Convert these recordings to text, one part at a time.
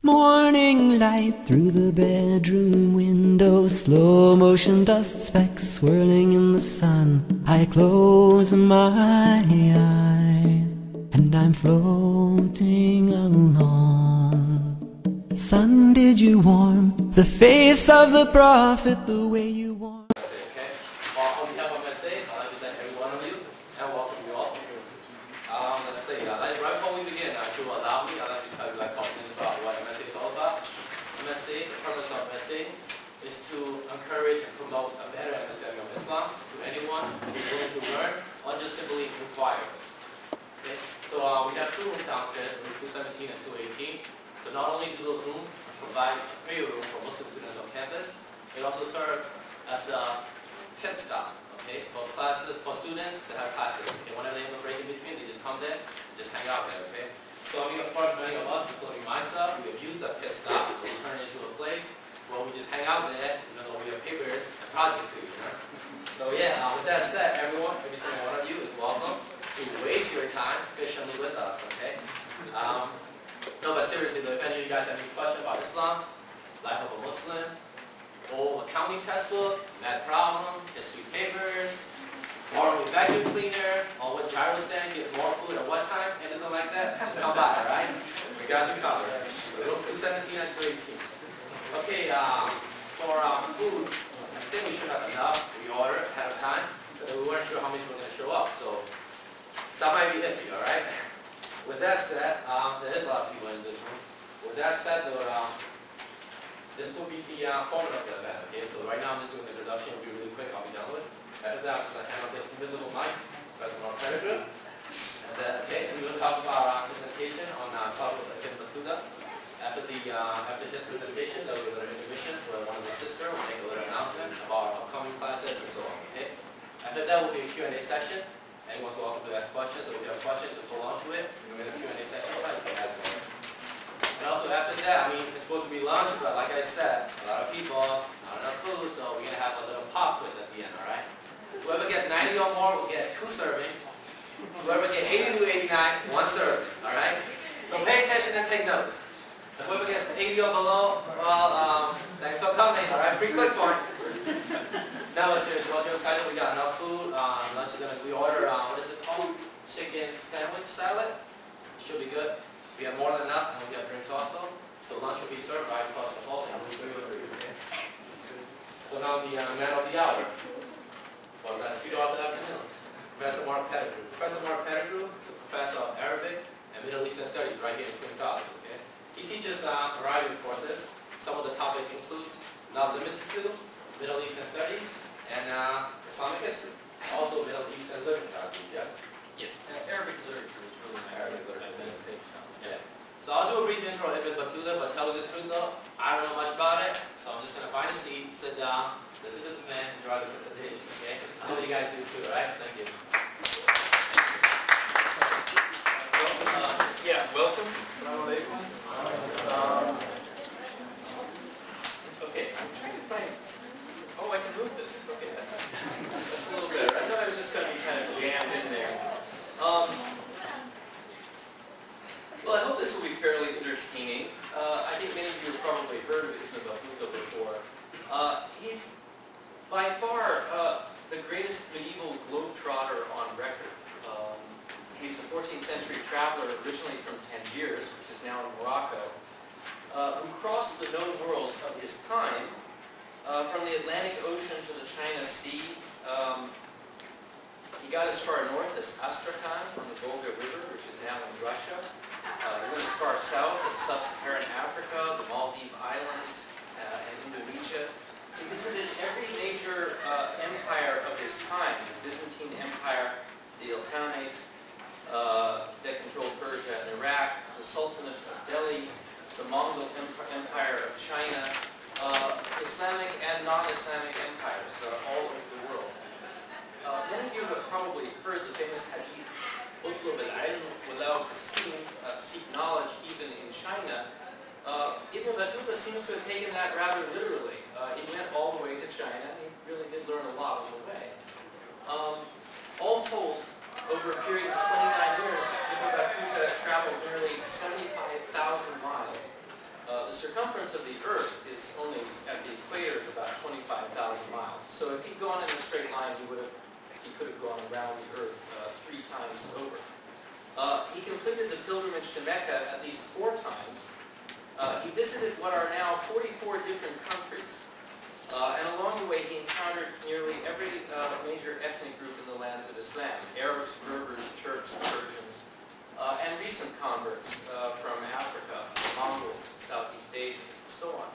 Morning light through the bedroom window, slow motion dust specks swirling in the sun. I close my eyes and I'm floating along. Sun, did you warm the face of the prophet the way you warm? Okay. On behalf of MSA, I'd like to thank every one of you and welcome you all. Let's see, right before we begin, if you will allow me, I'd like to tell you a couple things about what MSA is all about. MSA, the purpose of MSA is to encourage and promote a better understanding of Islam to anyone who is willing to learn or just simply inquire. Okay? So we have two rooms downstairs, room 217 and 218. So not only do those rooms provide a prayer room for Muslim students on campus, they also serve as a pit stop, okay, for classes, for students that have classes. Okay, whenever they have a break in between, they just come there, just hang out there, okay? So I mean, of course, many of us, including myself, we have used that pit stop and we turn it into a place where we just hang out there, even though we have papers and projects to do, you know? So yeah, with that said, everyone, every single one of you is welcome to waste your time patiently with us, okay? No, but seriously though, if any of you guys have any questions about Islam, life of a Muslim, old accounting textbook, math problem, history papers, borrowing a vacuum cleaner, or what gyro stand gives more food at what time, anything like that, just come by, alright? We got you covered. So room 217 and 218. Okay, for food, I think we should have enough. We ordered ahead of time, but we weren't sure how many were going to show up, so that might be iffy, alright? With that said, there is a lot of people in this room. With that said, though, this will be the format of the event, okay? So right now I'm just doing the introduction, it'll be really quick, I'll be done with. After that, I'm just going to hand out this invisible mic, Professor Mark Pettigrew. And then, okay, we will talk about our presentation on Professor Battuta. After his presentation, there will be a little intermission where one of the sisters will make a little announcement about our upcoming classes and so on, okay? After that will be a Q&A session. Anyone's welcome to ask questions, so if you have a question, just hold on to it. We're in the Q&A section, you can ask them. And also after that, I mean, it's supposed to be lunch, but like I said, a lot of people, not enough food, so we're going to have a little pop quiz at the end, alright? Whoever gets 90 or more will get 2 servings. Whoever gets 80 to 89, 1 serving, alright? So pay attention and take notes. Whoever gets 80 or below, well, thanks for coming, alright? Free click point. Now let's seriously, well, you're excited, we got enough food. Lunch is we order, what is it called? Chicken sandwich salad. Should be good. We have more than enough, and we have drinks also. So lunch will be served right across the hall in room 303, okay? So now the man of the hour, for the speaker of the afternoon, Professor Mark Pettigrew. Professor Mark Pettigrew is a professor of Arabic and Middle Eastern Studies right here in Queen's College, okay? He teaches a variety of courses. Some of the topics include, not limited to, Middle Eastern Studies and Islamic history. Also Middle Eastern literature, I think, yes? Yes. Arabic literature is really my Arabic literature. Yeah. So I'll do a brief intro of Ibn Battuta, but tell you the truth though, I don't know much about it, so I'm just going to find a seat, sit down, listen to the man, and draw the presentation, okay? I hope you guys do too, alright? Thank you. Welcome. Assalamu alaikum. Okay, I'm trying to find, oh, I can move this. Okay, that's a little better. I thought I was just going to be kind of jammed in there. Well, I hope this will be fairly entertaining. I think many of you have probably heard of Ibn Battuta before. He's by far the greatest medieval globetrotter on record. He's a 14th century traveler originally from Tangiers, which is now in Morocco, who crossed the known world of his time from the Atlantic Ocean to the China Sea. He got as far north as Astrakhan on the Volga River, which is now in Russia. He went as far south as sub-Saharan Africa, the Maldive Islands, and Indonesia. He visited every major empire of his time: the Byzantine Empire, the Ilkhanate that controlled Persia and Iraq, the Sultanate of Delhi, the Mongol Empire of China, Islamic and non-Islamic empires all over the world. Many of you have probably heard the famous hadith, "Utlub al-ilm without seek knowledge even in China." Ibn Battuta seems to have taken that rather literally. He went all the way to China, and he really did learn a lot on the way. All told, over a period of 29 years, Ibn Battuta traveled nearly 75,000 miles The circumference of the Earth is only, at the equator, is about 25,000 miles. So if he'd gone in a straight line, he could have gone around the Earth 3 times over. He completed the pilgrimage to Mecca at least 4 times. He visited what are now 44 different countries. And along the way, he encountered nearly every major ethnic group in the lands of Islam: Arabs, Berbers, Turks, Persians, and recent converts from Africa, Mongols, Southeast Asians, and so on.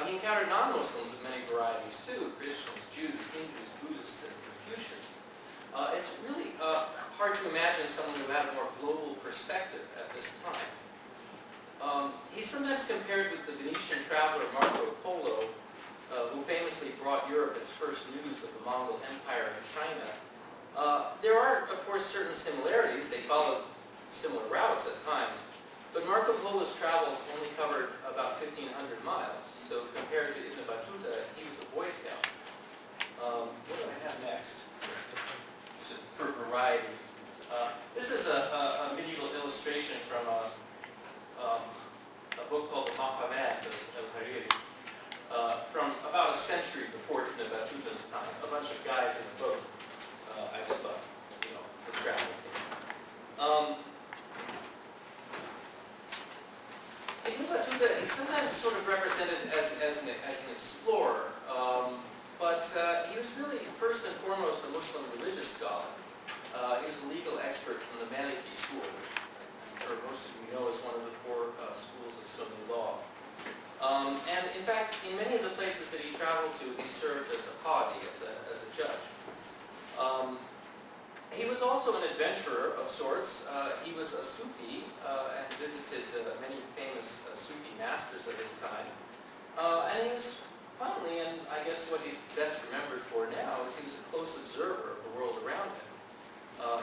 He encountered non-Muslims of many varieties too: Christians, Jews, Hindus, Buddhists, and Confucians. It's really hard to imagine someone who had a more global perspective at this time. He's sometimes compared with the Venetian traveler Marco Polo, who famously brought Europe its first news of the Mongol Empire in China. There are, of course, certain similarities. They followed similar routes at times, but Marco Polo's travels only covered about 1,500 miles. So compared to Ibn Battuta, he was a Boy Scout. What do I have next? Just for variety. This is a medieval illustration from a book called the Maqamat of Hariri, from about a century before Ibn Battuta's time. A bunch of guys in a boat. I just thought, for traveling. Ibn Battuta is sometimes sort of represented as an explorer, but he was really first and foremost a Muslim religious scholar. He was a legal expert from the Maliki school, which for most of you know is one of the 4 schools of Sunni law. And in fact, in many of the places that he traveled to, he served as a qadi, as a judge. He was also an adventurer of sorts. He was a Sufi and visited many famous Sufi masters of his time. And he was finally, and I guess what he's best remembered for now, is he was a close observer of the world around him.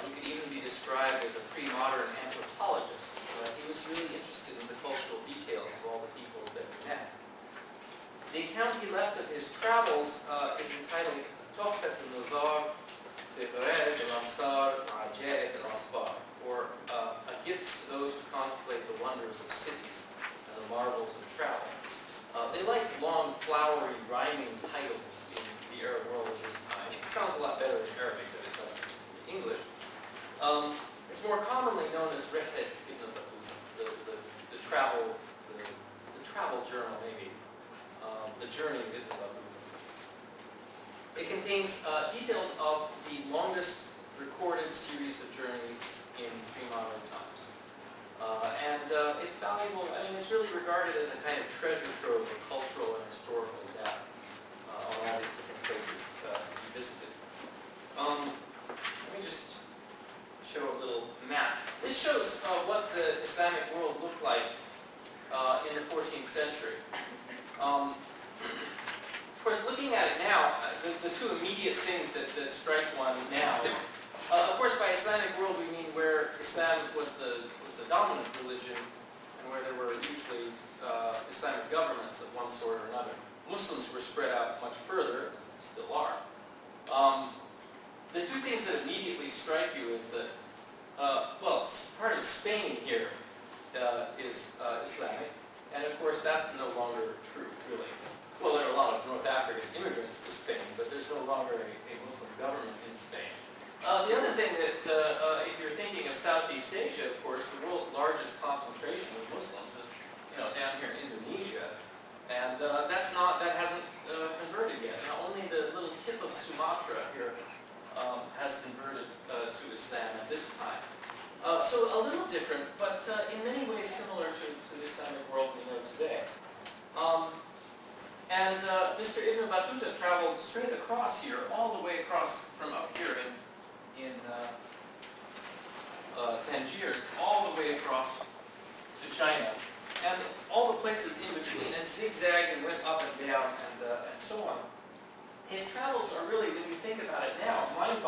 He could even be described as a pre-modern anthropologist. He was really interested in the cultural details of all the peoples that he met. The account he left of his travels is entitled Tuhfat al-Nuzar bi-Ghara'ib al-Amsar Ajaib al-Asbar, or a gift to those who contemplate the wonders of cities and the marvels of travel. They like long, flowery, rhyming titles in the Arab world of this time. It sounds a lot better in Arabic than it does in English. It's more commonly known as Rihlet Ibn Battuta, the travel journal, maybe. The journey of Ibn Battuta. It contains details of the longest recorded series of journeys in pre-modern times. It's valuable. I mean, it's really regarded as a kind of treasure trove of cultural and historical data on all these different places he visited. Let me just show a little map. This shows what the Islamic world looked like in the 14th century. Of course, looking at it now, the 2 immediate things that strike one now is, of course, by Islamic world we mean where Islam was the dominant religion and where there were usually Islamic governments of one sort or another. Muslims were spread out much further, and still are. The 2 things that immediately strike you is that, well, part of Spain here is Islamic, and of course that's no longer true, really. Well, there are a lot of North African immigrants to Spain, but there's no longer a Muslim government in Spain. The other thing that, if you're thinking of Southeast Asia, of course, the world's largest concentration of Muslims is, down here in Indonesia, and that hasn't converted yet. Now, only the little tip of Sumatra here has converted to Islam at this time. So a little different, but in many ways similar to the Islamic world we know today. Mr. Ibn Battuta traveled straight across here, all the way across from up here in Tangiers, all the way across to China, and all the places in between, and zigzagged and went up and down and so on. His travels are really, when you think about it now, mind